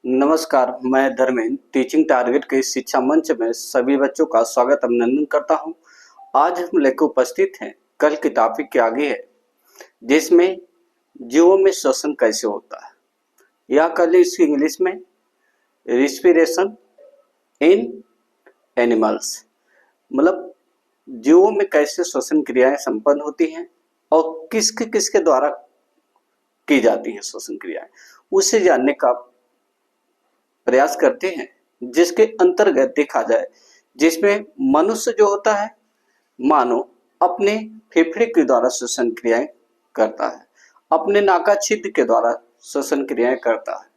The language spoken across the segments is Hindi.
नमस्कार, मैं धर्मेंद्र टीचिंग टारगेट के इस शिक्षा मंच में सभी बच्चों का स्वागत अभिनंदन करता हूं। आज हम लेकर उपस्थित हैं कल की टॉपिक के आगे है, जिसमें जीवों में श्वसन कैसे होता है या कल इसकी इंग्लिश में रिस्पिरेशन इन एनिमल्स, मतलब जीवों में कैसे श्वसन क्रियाएं संपन्न होती हैं और किसके किसके द्वारा की जाती हैं श्वसन क्रियाएं, उसे जानने का प्रयास करते हैं। जिसके अंतर्गत देखा जाए, जिसमें मनुष्य जो होता है मानो अपने फेफड़े के द्वारा श्वसन क्रियाएं करता है, अपने नाका छिद्र के द्वारा श्वसन क्रियाएं करता है।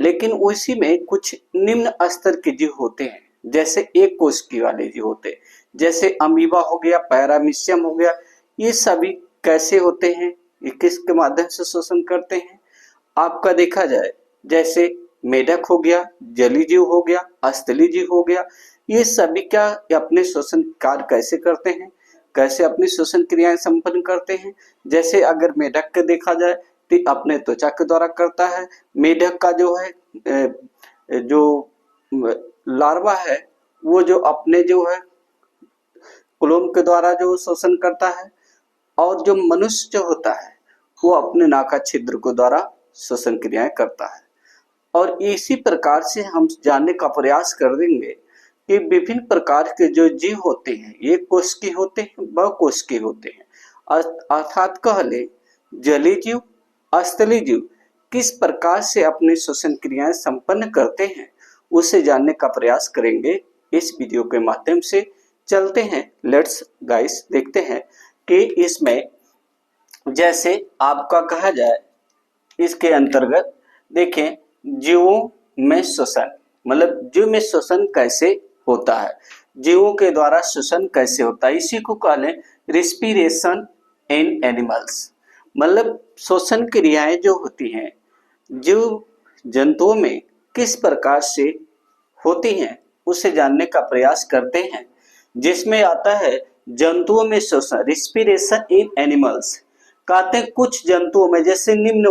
लेकिन उसी में कुछ निम्न स्तर के जीव होते हैं, जैसे एक कोशिकी वाले जीव होते हैं, जैसे अमीबा हो गया, पैरामीशियम हो गया। ये सभी कैसे होते हैं, ये किसके माध्यम से श्वसन करते हैं? आपका देखा जाए, जैसे मेढक हो गया, जलीय जीव हो गया, स्थलीय जीव हो गया, ये सभी क्या अपने श्वसन कार्य कैसे करते हैं, कैसे अपनी श्वसन क्रियाएं संपन्न करते हैं? जैसे अगर मेढक के देखा जाए तो अपने त्वचा के द्वारा करता है। मेढक का जो है जो लार्वा है वो जो अपने जो है क्लोम के द्वारा जो शोषण करता है, और जो मनुष्य जो होता है वो अपने नाका छिद्र के द्वारा श्वसन क्रियाएं करता है। और इसी प्रकार से हम जानने का प्रयास कर देंगे कि विभिन्न प्रकार के जो जीव होते हैं, एक कोशिकीय होते हैं, बहुकोशिकीय होते हैं, अर्थात कह ले जलीय जीव, स्थलीय जीव किस प्रकार से अपनी श्वसन क्रियाएं संपन्न करते हैं, उसे जानने का प्रयास करेंगे इस वीडियो के माध्यम से। चलते हैं, लेट्स गाइस देखते हैं कि इसमें जैसे आपका कहा जाए, इसके अंतर्गत देखें जीवों में श्वसन, मतलब जीव में श्वसन कैसे होता है, जीवों के द्वारा श्वसन कैसे होता है, इसी को कहते हैं रिस्पिरेशन इन एनिमल्स। मतलब श्वसन क्रियाएं जो होती हैं जीव जंतुओं में किस प्रकार से होती हैं, उसे जानने का प्रयास करते हैं। जिसमें आता है जंतुओं में श्वसन, रिस्पिरेशन इन एनिमल्स। कहते हैं कुछ जंतुओं में, जैसे निम्न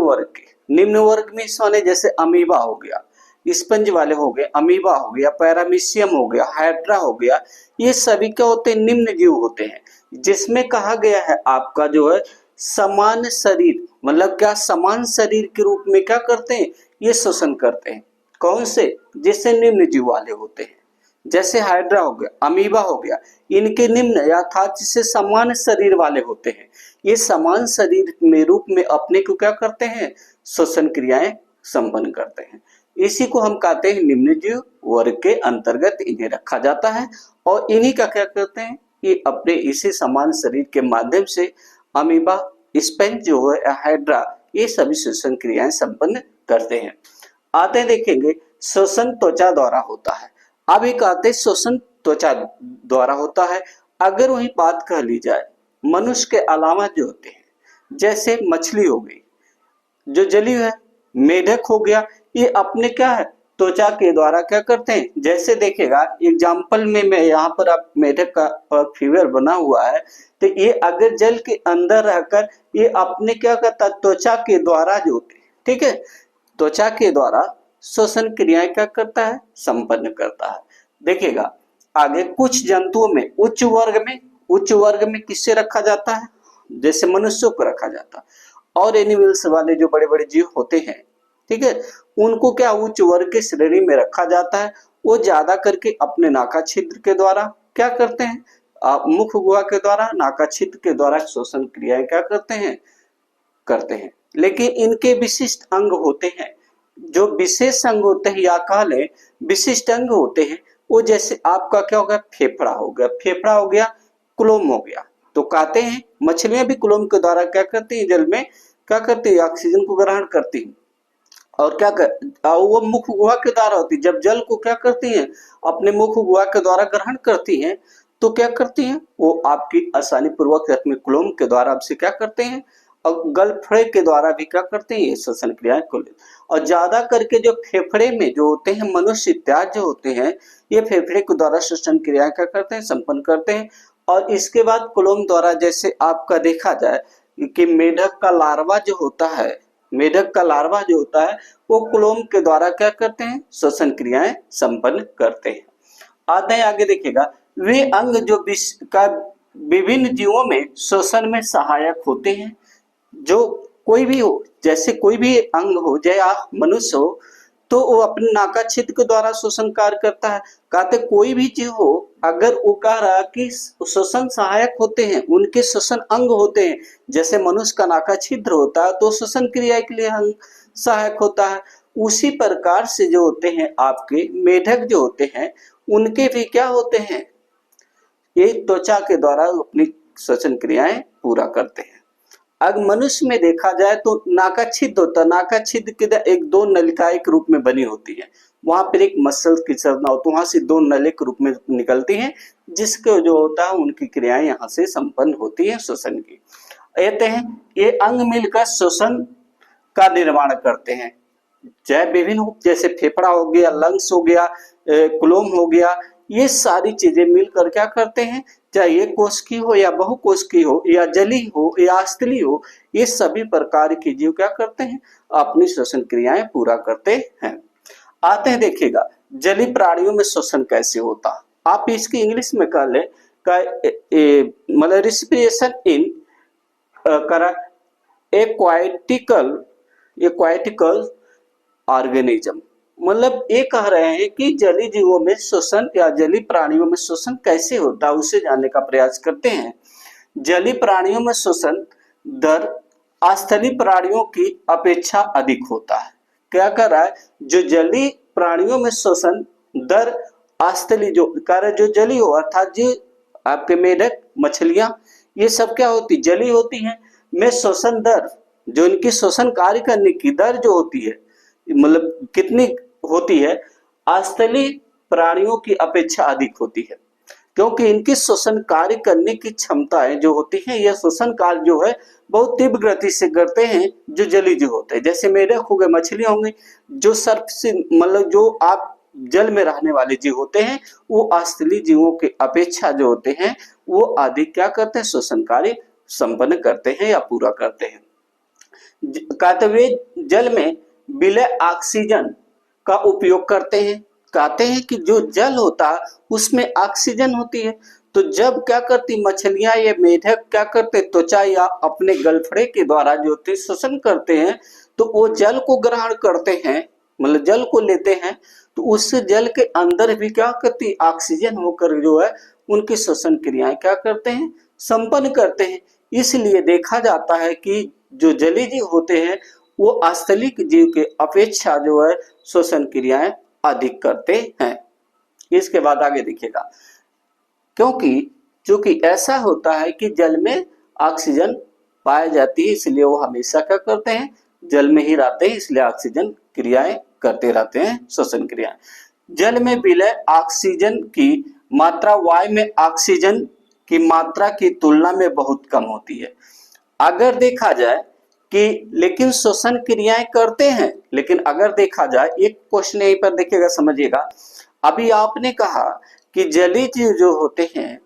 वर्ग में माने जैसे अमीबा हो गया, स्पंज वाले हो गए, अमीबा हो गया, पैरामीशियम हो गया, हाइड्रा हो गया, ये सभी क्या होते हैं? निम्न जीव होते हैं। जिसमें कहा गया है आपका जो है समान शरीर, मतलब क्या समान शरीर के रूप में क्या करते हैं? ये श्वसन करते हैं। कौन से? जिससे निम्न जीव वाले होते हैं, जैसे हाइड्रा हो गया, अमीबा हो गया, इनके निम्न अर्थात जिससे समान शरीर वाले होते हैं, ये समान शरीर में रूप में अपने को क्या करते हैं? श्वसन क्रियाएं संपन्न करते हैं। इसी को हम कहते हैं निम्न जीव वर्ग के अंतर्गत इन्हें रखा जाता है। और इन्हीं का क्या करते हैं? ये अपने इसी समान शरीर के माध्यम से अमीबा, स्पंज जो है, हाइड्रा, ये सभी श्वसन क्रियाएं संपन्न करते हैं। आते हैं, देखेंगे श्वसन त्वचा द्वारा होता है। अब एक आते हैं श्वसन त्वचा द्वारा होता है। अगर वही बात कह ली जाए, मनुष्य के अलावा जो होते हैं, जैसे मछली हो गई, जो जलीय है, मेढक हो गया, ये अपने क्या है? त्वचा के द्वारा क्या करते हैं? जैसे देखेगा एग्जाम्पल में मैं यहाँ पर आप मेढक का फिगर बना हुआ है, तो ये अगर जल के अंदर रहकर ये अपने क्या करता है? त्वचा के द्वारा जो होते हैं, ठीक है, त्वचा के द्वारा श्वसन क्रियाएं क्या करता है? संपन्न करता है। देखिएगा आगे कुछ जंतुओं में उच्च वर्ग में किससे रखा जाता है? जैसे मनुष्यों को रखा जाता है। और एनिमल्स वाले जो बड़े बड़े जीव होते हैं, ठीक है, उनको क्या उच्च वर्ग की श्रेणी में रखा जाता है। वो ज्यादा करके अपने नाका छिद्र के द्वारा क्या करते हैं? मुख गुहा के द्वारा, नाका छिद्र के द्वारा श्वसन क्रियाएं क्या करते हैं। लेकिन इनके विशिष्ट अंग होते हैं, जो विशेष अंग होते हैं या कह लें विशिष्ट अंग होते हैं। वो जैसे आपका क्या हो गया? फेफड़ा हो गया, क्लोम हो गया। तो कहते हैं मछलियां भी क्लोम के द्वारा क्या करती हैं? जल में क्या करती है? ऑक्सीजन को ग्रहण करती हैं। और क्या कर वो मुख गुहा के द्वारा होती है। जब जल को क्या करती हैं? अपने मुख गुहा के द्वारा ग्रहण करती हैं, तो क्या करती हैं? वो आपकी आसानी पूर्वक अपने क्लोम के द्वारा आपसे क्या करते हैं? और गलफड़े के द्वारा भी क्या करते हैं? ये श्वसन क्रियाएं को। और ज्यादा करके जो फेफड़े में जो होते हैं, मनुष्य इत्यादि जो होते हैं, ये फेफड़े के द्वारा श्वसन क्रियाएं क्या करते हैं? संपन्न करते हैं। और इसके बाद क्लोम द्वारा, जैसे आपका देखा जाए कि मेढक का लार्वा जो होता है, मेढक का लार्वा जो होता है वो क्लोम के द्वारा क्या करते हैं, श्वसन क्रियाएं संपन्न करते हैं। आते हैं आगे, देखिएगा वे अंग जो का विभिन्न जीवों में श्वसन में सहायक होते हैं। जो कोई भी हो, जैसे कोई भी अंग हो, चाहे मनुष्य हो, तो वो अपने नाका छिद्र के द्वारा श्वसन कार्य करता है। कहते कोई भी जीव हो, अगर वो कह रहा कि श्वसन सहायक होते हैं, उनके श्वसन अंग होते हैं, जैसे मनुष्य का नाका छिद्र होता है तो श्वसन क्रिया के लिए अंग सहायक होता है, उसी प्रकार से जो होते हैं आपके मेढक जो होते हैं उनके भी क्या होते हैं, ये त्वचा के द्वारा अपनी श्वसन क्रियाएं पूरा करते हैं। अगर मनुष्य में देखा जाए तो नाका छिद्र होता है, नाका छिद्र के एक दो नलिकाएं के रूप में बनी होती है, वहां पर एक मसल की संरचना होती है, वहां से दो नली के रूप में निकलती हैं, जिसके जो होता है उनकी क्रियाएं यहाँ से संपन्न होती है श्वसन की। कहते हैं ये अंग मिलकर श्वसन का निर्माण करते हैं, चाहे विभिन्न, जैसे फेफड़ा हो गया, लंग्स हो गया, क्लोम हो गया, ये सारी चीजें मिलकर क्या करते हैं, चाहे ये कोशिकी हो या बहुकोशिकी हो या जली हो या स्थली हो, ये सभी प्रकार के जीव क्या करते हैं, अपनी श्वसन क्रियाएं पूरा करते हैं। आते हैं, देखिएगा जली प्राणियों में श्वसन कैसे होता, आप इसकी इंग्लिश में कह ले मतलब रिस्पिरेशन इन करा एक्वाटिकल ऑर्गेनिज्म, मतलब ये कह रहे हैं कि जली जीवों में श्वसन या जली प्राणियों में श्वसन कैसे होता है उसे जानने का प्रयास करते हैं। जली प्राणियों में श्वसन दर स्थलीय प्राणियों की अपेक्षा अधिक होता है। क्या कर रहा है, जो जली प्राणियों में श्वसन दर स्थलीय जो कार्य जो जली हो, अर्थात जो आपके मेढक, मछलियां, ये सब क्या होती, जली होती हैं, में श्वसन दर, जो इनकी श्वसन कार्य करने की दर जो होती है, मतलब कितनी होती है, स्थलीय प्राणियों की अपेक्षा अधिक होती है, क्योंकि इनकी श्वसन कार्य करने की क्षमताएं जो होती हैं, यह श्वसन कार्य जो है बहुत तीव्र गति से करते हैं जो जली जीव होते हैं, जैसे मेढक हो गए, मछलियां होंगी, जो सर्प से मतलब जो आप जल में रहने वाले जीव होते हैं, वो स्थलीय जीवों की अपेक्षा जो होते हैं वो अधिक क्या करते हैं, श्वसन कार्य संपन्न करते हैं या पूरा करते हैं। कहते हुए जल में विलय ऑक्सीजन का उपयोग करते हैं। कहते हैं कि जो जल होता है उसमें ऑक्सीजन होती है, तो जब क्या करती मछलियां या मेढक क्या करते, त्वचा या अपने गलफड़े के द्वारा जो होते श्वसन करते हैं, तो वो जल को ग्रहण करते हैं, मतलब जल को लेते हैं, तो उस जल के अंदर भी क्या करती, ऑक्सीजन होकर जो है उनकी श्वसन क्रियाएं क्या करते हैं, संपन्न करते हैं। इसलिए देखा जाता है कि जो जलीय जीव होते हैं वो स्थलीय जीव के अपेक्षा जो है श्वसन क्रियाएं अधिक करते हैं। इसके बाद आगे देखिएगा, क्योंकि ऐसा होता है कि जल में ऑक्सीजन पाई जाती है, इसलिए वो हमेशा क्या करते हैं, जल में ही रहते हैं, इसलिए ऑक्सीजन क्रियाएं करते रहते हैं, श्वसन क्रियाएं। जल में विलय ऑक्सीजन की मात्रा वायु में ऑक्सीजन की मात्रा की तुलना में बहुत कम होती है। अगर देखा जाए कि लेकिन श्वसन क्रियाएं करते हैं, लेकिन अगर देखा जाए, एक क्वेश्चन यहीं पर देखिएगा, समझिएगा, अभी आपने कहा कि जलीय जीव जो होते हैं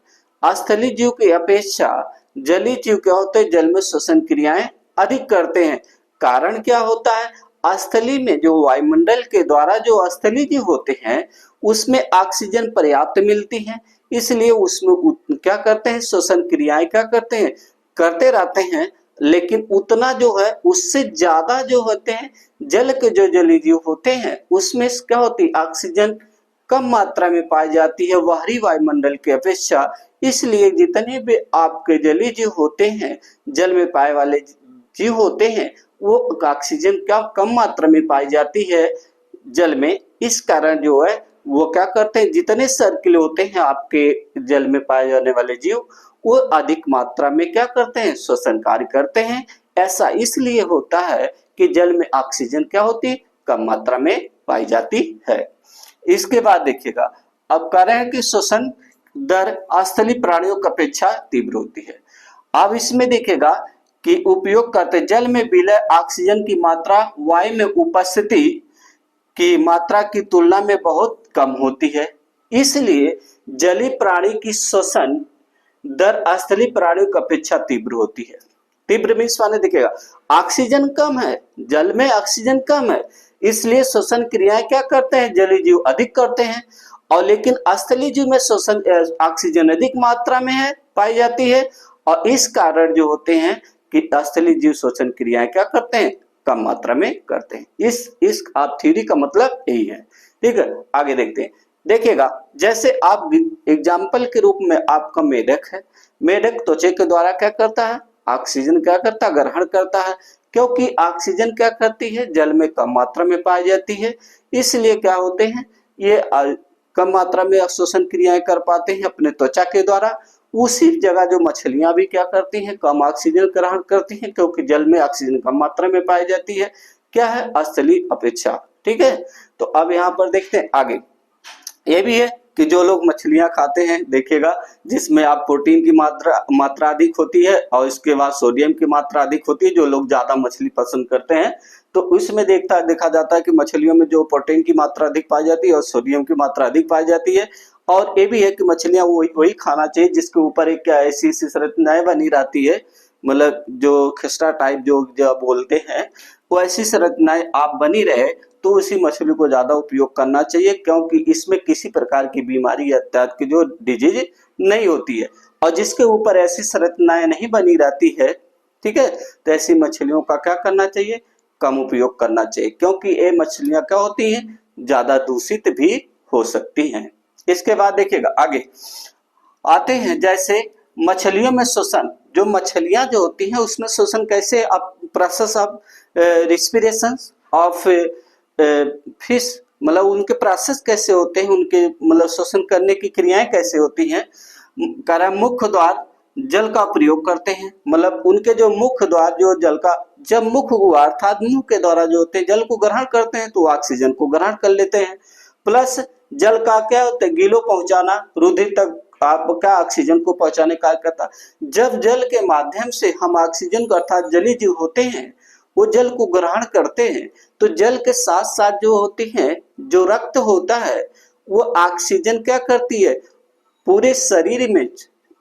स्थलीय जीव की अपेक्षा जलीय जीव क्या होते हैं, जल में श्वसन क्रियाएं अधिक करते हैं। कारण क्या होता है, स्थलीय में जो वायुमंडल के द्वारा जो स्थलीय जीव होते हैं उसमें ऑक्सीजन पर्याप्त मिलती है, इसलिए उसमें क्या करते हैं, श्वसन क्रियाएं क्या करते हैं, करते रहते हैं, लेकिन उतना जो है उससे ज्यादा जो होते हैं जल के जो जलीय जीव होते हैं उसमें क्या होती, ऑक्सीजन कम मात्रा में पाई जाती है बाहरी वायुमंडल की अपेक्षा, इसलिए जितने भी आपके जलीय जीव होते हैं, जल में पाए वाले जीव होते हैं, वो ऑक्सीजन क्या कम मात्रा में पाई जाती है जल में, इस कारण जो है वो क्या करते हैं, जितने सर्किल होते हैं आपके जल में पाए जाने वाले जीव वो अधिक मात्रा में क्या करते हैं, श्वसन कार्य करते हैं। ऐसा इसलिए होता है कि जल में ऑक्सीजन क्या होती है, कम मात्रा में पाई जाती है। इसके बाद देखिएगा, अब कह रहे हैं कि श्वसन दर स्थलीय प्राणियों की अपेक्षा तीव्र होती है। अब इसमें देखिएगा कि उपयोग करते जल में विलय ऑक्सीजन की मात्रा वायु में उपस्थिति की मात्रा की तुलना में बहुत कम होती है, इसलिए जलीय प्राणी की श्वसन दर स्थलीय प्राणियों की अपेक्षा तीव्र होती है। तीव्र मीन्स माने देखिएगा ऑक्सीजन कम है, जल में ऑक्सीजन कम है, इसलिए श्वसन क्रियाएं क्या करते हैं, जलीय जीव अधिक करते हैं। और लेकिन स्थलीय जीव में श्वसन ऑक्सीजन अधिक मात्रा में है पाई जाती है, और इस कारण जो होते हैं कि स्थलीय जीव श्वसन क्रियाएं क्या करते हैं, कम मात्रा में करते हैं। इस आप थ्योरी का मतलब यही है। ठीक है, आगे देखते हैं। देखिएगा जैसे आप एग्जाम्पल के रूप में आपका मेढक है, मेढक त्वचा के द्वारा क्या करता है, ऑक्सीजन क्या करता है, ग्रहण करता है, क्योंकि ऑक्सीजन क्या करती है, जल में कम मात्रा में पाई जाती है, इसलिए क्या होते हैं ये कम मात्रा में श्वसन क्रियाएं कर पाते हैं अपने त्वचा के द्वारा। उसी जगह जो मछलियां भी क्या करती हैं, कम ऑक्सीजन ग्रहण करती हैं, क्योंकि जल में ऑक्सीजन कम मात्रा में पाई जाती है, क्या है, स्थलीय अपेक्षा। ठीक है, तो अब यहाँ पर देखते हैं आगे। ये भी है कि जो लोग मछलियां खाते हैं, देखिएगा जिसमें आप प्रोटीन की मात्रा अधिक होती है और इसके बाद सोडियम की मात्रा अधिक होती है, जो लोग ज्यादा मछली पसंद करते हैं तो उसमें देखा जाता है कि मछलियों में जो प्रोटीन की मात्रा अधिक पाई जाती है और सोडियम की मात्रा अधिक पाई जाती है। और ये भी है कि मछलियां वही खाना चाहिए जिसके ऊपर एक क्या ऐसी संरचनाएं बनी रहती है, मतलब जो खिस्टा टाइप जो बोलते हैं, वो ऐसी संरचनाएं आप बनी रहे तो उसी मछली को ज्यादा उपयोग करना चाहिए, क्योंकि इसमें किसी प्रकार की बीमारी या इत्यादि की जो डिजीज नहीं होती है। और जिसके ऊपर ऐसी संरचनाएं नहीं बनी रहती है, ठीक है, तो ऐसी मछलियों का क्या करना चाहिए, कम उपयोग करना चाहिए, क्योंकि ये मछलियां क्या होती हैं, ज्यादा दूषित भी हो सकती हैं। इसके बाद देखिएगा आगे आते हैं, जैसे मछलियों में श्वसन, जो मछलियां जो होती हैं उसमें श्वसन कैसे, process of respiration of fish, मतलब उनके प्रोसेस कैसे होते हैं, उनके मतलब श्वसन करने की क्रियाएं कैसे होती हैं। कारण मुख्य द्वार जल का प्रयोग करते हैं, मतलब उनके जो मुख्य द्वार जो जल का, जब मुख्य द्वार अर्थात मुंह के द्वारा जो होते हैं जल को ग्रहण करते हैं तो ऑक्सीजन को ग्रहण कर लेते हैं। प्लस जल का क्या होता है, गीलो पहुंचाना, रुधिर तक आपका ऑक्सीजन को पहुंचाने का करता है। जब जल के माध्यम से हम ऑक्सीजन को अर्थात जलीय जीव होते हैं वो जल को ग्रहण करते हैं, तो जल के साथ साथ जो होती है, जो रक्त होता है वो ऑक्सीजन क्या करती है, पूरे शरीर में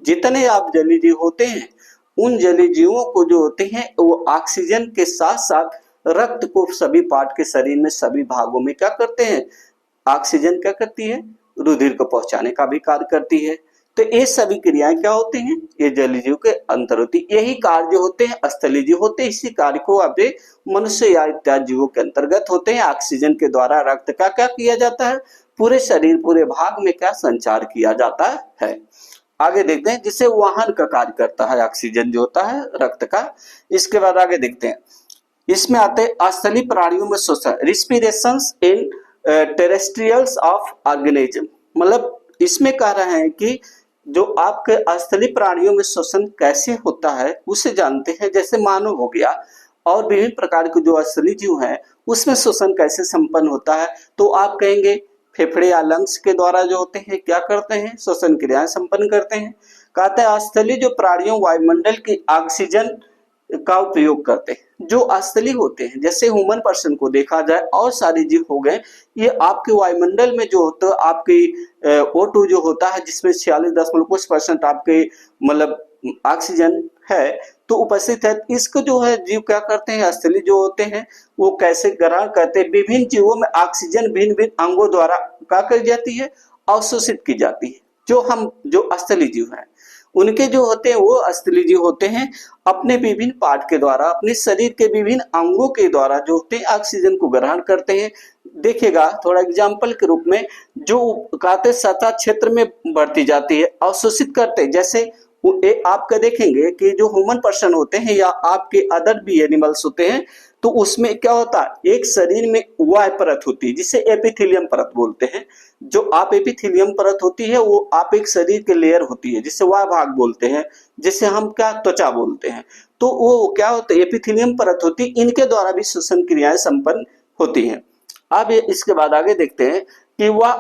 जितने आप जलीय जीव होते हैं उन जलीय जीवों को जो होते हैं वो ऑक्सीजन के साथ साथ रक्त को सभी पार्ट के शरीर में सभी भागों में क्या करते हैं, ऑक्सीजन क्या करती है, रुधिर को पहुंचाने का भी कार्य करती है। तो ये सभी क्रियाएं क्या होती हैं, ये जलीय जीव के अंतर होती है। यही कार्य होते हैं स्थलीय जीव होते हैं, इसी कार्य को आपके मनुष्य या इत्यादि जीवों के अंतर्गत होते हैं। ऑक्सीजन के द्वारा रक्त का क्या किया जाता है, पूरे शरीर पूरे भाग में क्या संचार किया जाता है। आगे देखते हैं, जिससे वाहन का कार्य करता है ऑक्सीजन जो होता है रक्त का। इसके बाद आगे देखते हैं, इसमें आते हैं स्थलीय प्राणियों में श्वसन, रिस्पिरेशंस इन टेरेस्ट्रियल्स ऑफ ऑर्गेनिज्म, मतलब इसमें कह रहे हैं कि जो आपके स्थलीय प्राणियों में श्वसन कैसे होता है उसे जानते हैं। जैसे मानव हो गया और विभिन्न प्रकार के जो स्थलीय जीव हैं उसमें श्वसन कैसे संपन्न होता है, तो आप कहेंगे फेफड़े या लंग्स के द्वारा जो होते हैं क्या करते हैं, श्वसन क्रियाएं संपन्न करते हैं। कहते हैं स्थलीय जो प्राणियों वायुमंडल की ऑक्सीजन का उपयोग करते हैं। जो स्थलीय होते हैं, जैसे ह्यूमन पर्सन को देखा जाए और सारे जीव हो गए, ये आपके वायुमंडल में जो होता है आपकी O2 जो होता है जिसमें 46.कुछ% आपके मतलब ऑक्सीजन है तो उपस्थित है। इसको जो है जीव क्या करते हैं, स्थलीय जो होते हैं वो कैसे ग्रहण करते हैं, विभिन्न जीवों में ऑक्सीजन भिन्न भिन्न अंगों द्वारा क्या कर जाती है, अवशोषित की जाती है। जो स्थलीय जीव हैं उनके जो होते हैं वो स्थलीय जीव होते हैं, अपने विभिन्न पार्ट के द्वारा अपने शरीर के विभिन्न अंगों के द्वारा जो होते हैं ऑक्सीजन को ग्रहण करते हैं। देखिएगा थोड़ा एग्जाम्पल के रूप में, जो कहते सतह क्षेत्र में बढ़ती जाती है, अवशोषित करते हैं। जैसे आपका देखेंगे कि जो ह्यूमन पर्सन होते हैं या आपके अदर भी एनिमल्स होते हैं तो उसमें क्या होता है, एक शरीर में वाय परत होती है जिसे एपिथेलियम परत बोलते हैं। जो आप एपिथेलियम परत होती है वो आप एक शरीर के लेयर होती है जिसे वाय भाग बोलते हैं, जिसे हम क्या त्वचा बोलते हैं। तो वो क्या होता है, एपिथेलियम परत होती है, इनके द्वारा भी श्वसन क्रियाएं संपन्न होती हैं। अब इसके बाद आगे देखते हैं कि वह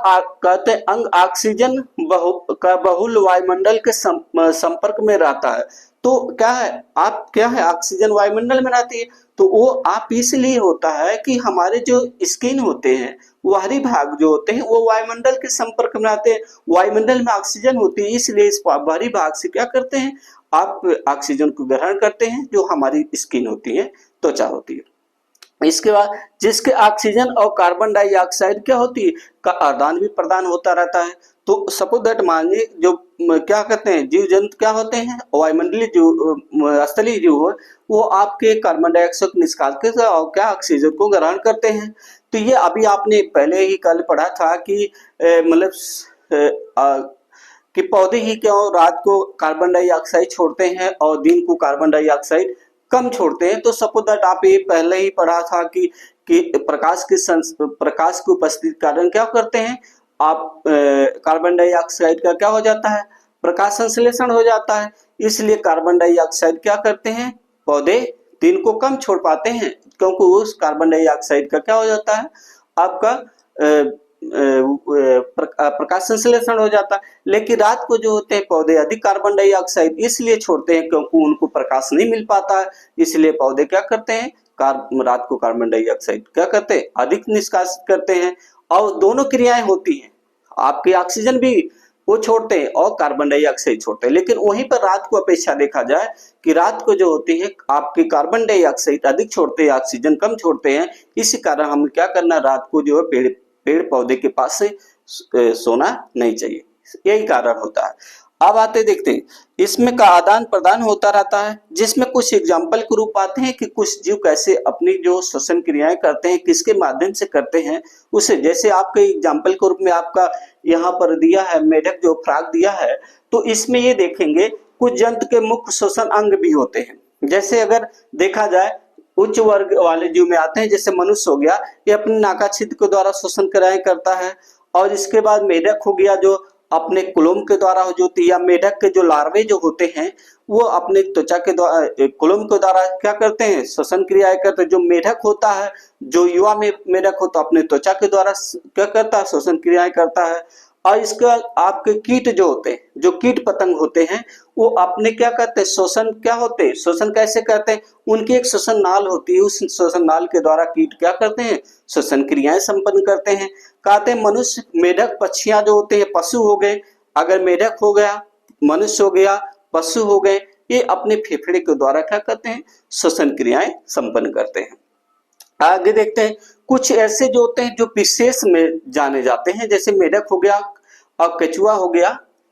कहते हैं अंग ऑक्सीजन बहुल वायुमंडल के संपर्क में रहता है। तो क्या है, आप क्या है, ऑक्सीजन वायुमंडल में रहती है, तो वो आप इसलिए होता है कि हमारे जो स्किन होते हैं, बाहरी भाग जो होते हैं वो वायुमंडल के संपर्क में आते हैं। वायुमंडल में ऑक्सीजन होती है, इसलिए इस बाहरी भाग से क्या करते हैं, आप ऑक्सीजन को ग्रहण करते हैं, जो हमारी स्किन होती है, त्वचा होती है। इसके बाद जिसके ऑक्सीजन और कार्बन डाइऑक्साइड क्या होती है का आदान भी प्रदान होता रहता है। तो सपोज दैट मानिए जो क्या कहते हैं जीव जंतु क्या होते हैं, वायुमंडलीय जीव स्थलीय जीव हो, वो आपके कार्बन डाइऑक्साइड को निकालते हैं और क्या ऑक्सीजन को ग्रहण करते हैं। तो ये अभी आपने पहले ही कल पढ़ा था कि मतलब कि पौधे ही क्यों रात को कार्बन डाइऑक्साइड छोड़ते हैं और दिन को कार्बन डाइऑक्साइड कम छोड़ते हैं। तो सपोज दैट आप ये पहले ही पढ़ा था कि प्रकाश की उपस्थिति के कारण क्या करते हैं आप, कार्बन डाइऑक्साइड का क्या हो जाता है, प्रकाश संश्लेषण हो जाता है। इसलिए कार्बन डाइऑक्साइड क्या करते हैं, पौधे दिन को कम छोड़ पाते हैं, क्योंकि उस कार्बन डाइऑक्साइड का क्या हो जाता है, आपका प्रकाश संश्लेषण हो जाता है। लेकिन रात को जो होते हैं पौधे अधिक कार्बन डाइऑक्साइड इसलिए छोड़ते हैं क्योंकि उनको प्रकाश नहीं मिल पाता है, इसलिए पौधे क्या करते हैं, रात को कार्बन डाइऑक्साइड क्या करते हैं, अधिक निष्कासित करते हैं। और दोनों क्रियाएं होती हैं, आपके ऑक्सीजन भी वो छोड़ते हैं और कार्बन डाइऑक्साइड छोड़ते हैं। लेकिन वहीं पर रात को अपेक्षा देखा जाए कि रात को जो होती है आपके कार्बन डाइऑक्साइड अधिक छोड़ते हैं, ऑक्सीजन कम छोड़ते हैं। इसी कारण हमें क्या करना, रात को जो है पेड़ पौधे के पास से सोना नहीं चाहिए, यही कारण होता है। अब आते देखते हैं इसमें का आदान प्रदान होता रहता है, जिसमें कुछ एग्जाम्पल के रूप आते हैं कि कुछ जीव कैसे अपनी जो श्वसन क्रियाएं करते हैं, किसके माध्यम से करते हैं उसे। जैसे आपके एग्जाम्पल के रूप में आपका यहाँ पर दिया है मेढक जो फ्रॉग दिया है, तो इसमें ये देखेंगे कुछ जंतु के मुख्य श्वसन अंग भी होते हैं। जैसे अगर देखा जाए उच्च वर्ग वाले जीव में आते हैं, जैसे मनुष्य हो गया, ये अपने नाका छिद्र के द्वारा श्वसन क्रियाएं करता है। और इसके बाद मेढक हो गया जो अपने कुलोम के द्वारा हो जाती है, या मेढक के जो लार्वे जो होते हैं वो अपने त्वचा के द्वारा कुलोम के द्वारा क्या करते हैं, श्वसन क्रियाएं करते हैं। जो मेढक होता है, जो युवा में मेढक होता है अपने त्वचा के द्वारा क्या करता है, श्वसन क्रियाएं करता है। और इसका आपके कीट जो होते हैं, जो कीट पतंग होते हैं, वो अपने क्या करते हैं, श्वसन क्या होते हैं, श्वसन कैसे करते हैं, उनकी एक श्वसन नाल होती है, उस श्वसन नाल के द्वारा कीट क्या करते हैं, श्वसन क्रियाएं संपन्न करते हैं। कहते हैं मनुष्य, मेढक, पक्षियां जो होते हैं, पशु हो गए, अगर मेढक हो गया, मनुष्य हो गया, पशु हो गए, ये अपने फेफड़े के द्वारा क्या करते हैं, श्वसन क्रियाएं संपन्न करते हैं। आगे देखते हैं कुछ ऐसे जो होते हैं जो विशेष में जाने जाते हैं, जैसे मेढक हो गया और केचुआ हो गया,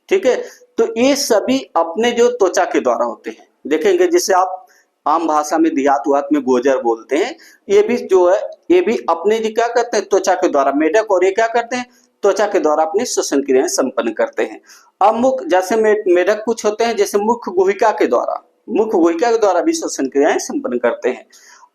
ठीक है। तो ये सभी अपने जो त्वचा के द्वारा होते हैं, देखेंगे जिसे आप आम भाषा में देहात वात में गोजर बोलते हैं, ये भी जो है ये भी अपने जी क्या करते हैं, त्वचा के द्वारा मेढक, और ये क्या करते हैं, त्वचा के द्वारा अपनी श्वसन क्रियाएं संपन्न करते हैं। अब मुख्य जैसे मेढक कुछ होते हैं जैसे मुख्य गुहिका के द्वारा भी श्वसन क्रियाएं संपन्न करते हैं।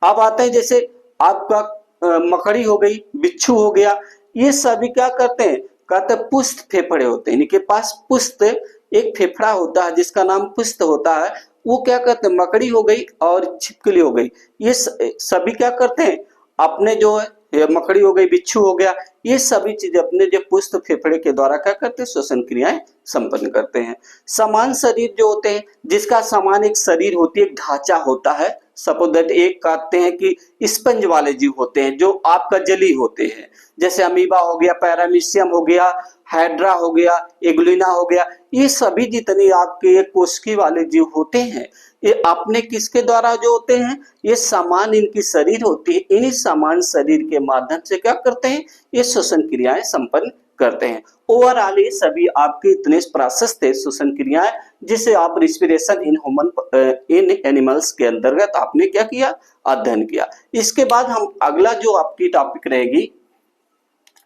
अब आते हैं जैसे आपका मकड़ी हो गई, बिच्छू हो गया, ये सभी क्या करते हैं, कहते हैं पुष्ट फेफड़े होते हैं, इनके पास पुष्ट एक फेफड़ा होता है जिसका नाम पुष्ट होता है। वो क्या करते हैं, मकड़ी हो गई और छिपकली हो गई, ये सभी क्या करते हैं, अपने जो है मकड़ी हो गई, बिच्छू हो गया, ये सभी चीजें अपने जो पुष्ट फेफड़े के द्वारा क्या करते हैं, श्वसन क्रियाएं संपन्न करते हैं। समान शरीर जो होते हैं, जिसका समान एक शरीर होती है, एक ढांचा होता है। सपोज दैट एक कहते हैं कि स्पंज वाले जीव होते हैं जो आपका जली होते हैं, जैसे अमीबा हो गया, पैरामीशियम हो गया, हाइड्रा हो गया, एगुलिना हो गया, ये सभी जितने आपके कोशिकी वाले जीव होते हैं, ये अपने किसके द्वारा जो होते हैं, ये समान इनकी शरीर होती है, इन्हीं समान शरीर के माध्यम से क्या करते हैं, ये श्वसन क्रियाएं संपन्न करते हैं। ओवरऑल ये सभी आपके इतने प्रशस्त है श्वसन क्रियाएं, जिसे आप रिस्पिरेशन इन एनिमल्स के अंतर्गत आपने क्या किया, अध्ययन किया। इसके बाद हम अगला जो आपकी टॉपिक रहेगी,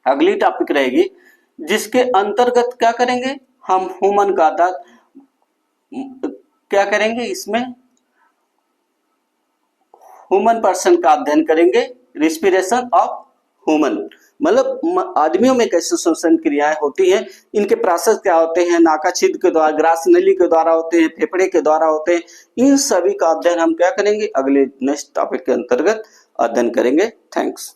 अगली टॉपिक रहेगी जिसके अंतर्गत क्या करेंगे, हम ह्यूमन का क्या करेंगे, इसमें ह्यूमन पर्सन का अध्ययन करेंगे, रिस्पिरेशन ऑफ ह्यूमन, मतलब आदमियों में कैसे श्वसन क्रियाएं होती हैं, इनके प्रोसेस क्या होते हैं, नाका छिद्र के द्वारा, ग्रास नली के द्वारा होते हैं, फेफड़े के द्वारा होते हैं, इन सभी का अध्ययन हम क्या करेंगे, अगले नेक्स्ट टॉपिक के अंतर्गत अध्ययन करेंगे। थैंक्स।